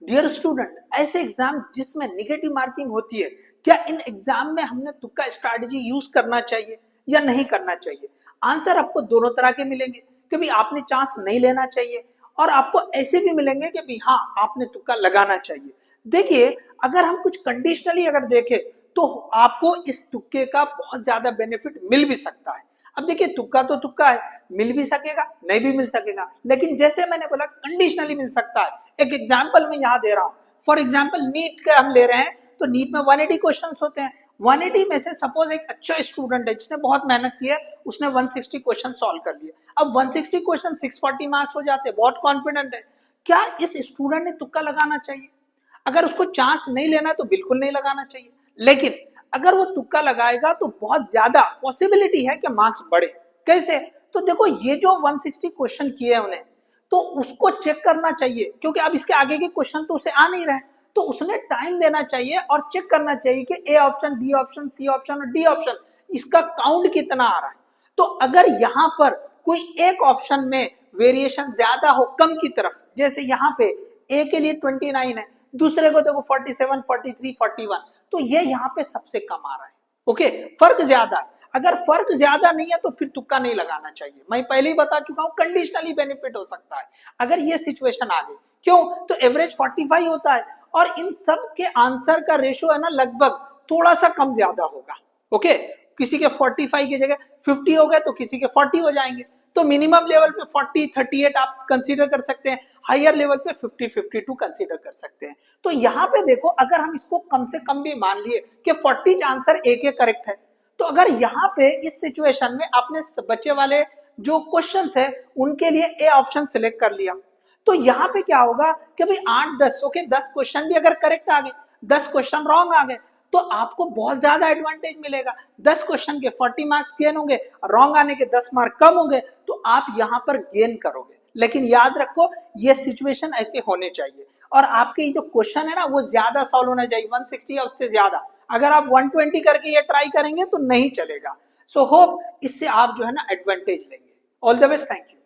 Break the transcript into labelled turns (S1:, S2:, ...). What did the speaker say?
S1: Dear student, ऐसे exam जिसमें negative marking होती है, क्या इन एग्जाम में हमने तुक्का स्ट्रैटेजी यूज करना चाहिए या नहीं करना चाहिए? आंसर आपको दोनों तरह के मिलेंगे कि भाई आपने चांस नहीं लेना चाहिए, और आपको ऐसे भी मिलेंगे कि भाई हाँ आपने तुक्का लगाना चाहिए। देखिए, अगर हम कुछ कंडीशनली अगर देखें तो आपको इस तुक्के का बहुत ज्यादा बेनिफिट मिल भी सकता है। अब देखिए, तुक्का तो तुक्का है, मिल भी सकेगा नहीं भी मिल सकेगा, लेकिन जैसे मैंने बोला कंडीशनली मिल सकता है। एक एग्जांपल मैं यहाँ दे रहा हूँ। फॉर एग्जांपल नीट का हम ले रहे हैं, तो नीट में 180 क्वेश्चंस होते हैं। 180 में से सपोज एक अच्छा स्टूडेंट है जिसने बहुत मेहनत की है, उसने 160 क्वेश्चन सॉल्व कर लिए। अब 160 क्वेश्चन 640 मार्क्स हो जाते हैं, बहुत कॉन्फिडेंट है। क्या इस स्टूडेंट ने तुक्का लगाना चाहिए? अगर उसको चांस नहीं लेना है तो बिल्कुल नहीं लगाना चाहिए, लेकिन अगर वो तुक्का लगाएगा तो बहुत ज्यादा पॉसिबिलिटी है कि मार्क्स बढ़े। कैसे? तो देखो, ये जो 160 क्वेश्चन किए हैं उन्हें, तो उसको चेक करना चाहिए, क्योंकि अब इसके आगे के क्वेश्चन तो उसे आ नहीं रहे, तो उसने टाइम देना चाहिए और चेक करना चाहिए कि A option, B option, C option और डी ऑप्शन, इसका काउंट कितना आ रहा है। तो अगर यहाँ पर कोई एक ऑप्शन में वेरिएशन ज्यादा हो कम की तरफ, जैसे यहाँ पे ए के लिए 29 है, दूसरे को देखो 47, 43, 41, तो ये यहाँ पे सबसे कम आ रहा है। ओके, फर्क ज्यादा है। अगर फर्क ज्यादा नहीं है तो फिर तुक्का नहीं लगाना चाहिए। मैं पहले ही बता चुका हूं, कंडीशनली बेनिफिट हो सकता है अगर ये सिचुएशन आ गई। क्यों? तो एवरेज 45 होता है, और इन सब के आंसर का रेशो है ना, लगभग थोड़ा सा कम ज्यादा होगा। ओके, किसी के 45 की जगह 50 हो गए तो किसी के 40 हो जाएंगे। तो मिनिमम लेवल पे 40, 38 आप कंसीडर कर सकते हैं, हायर लेवल पे 50, 52 कंसीडर कर सकते हैं। तो यहाँ पे देखो, अगर हम इसको कम से कम भी मान लिए कि 40 आंसर ए के करेक्ट है, तो अगर यहाँ पे इस सिचुएशन में आपने बचे वाले जो क्वेश्चंस है उनके लिए ए ऑप्शन सिलेक्ट कर लिया, तो यहाँ पे क्या होगा कि भाई 8-10 ओके 10 क्वेश्चन भी अगर करेक्ट आ गए, 10 क्वेश्चन रॉन्ग आ गए, तो आपको बहुत ज्यादा एडवांटेज मिलेगा। 10 क्वेश्चन के 40 मार्क्स गेन होंगे, रॉन्ग आने के 10 मार्क कम होंगे, तो आप यहाँ पर गेन करोगे। लेकिन याद रखो, ये सिचुएशन ऐसे होने चाहिए, और आपके जो क्वेश्चन है ना वो ज्यादा सॉल्व होना चाहिए, 160 या उससे ज्यादा। अगर आप 120 करके ये ट्राई करेंगे तो नहीं चलेगा। सो होप इससे आप जो है ना एडवांटेज लेंगे। All the best, thank you.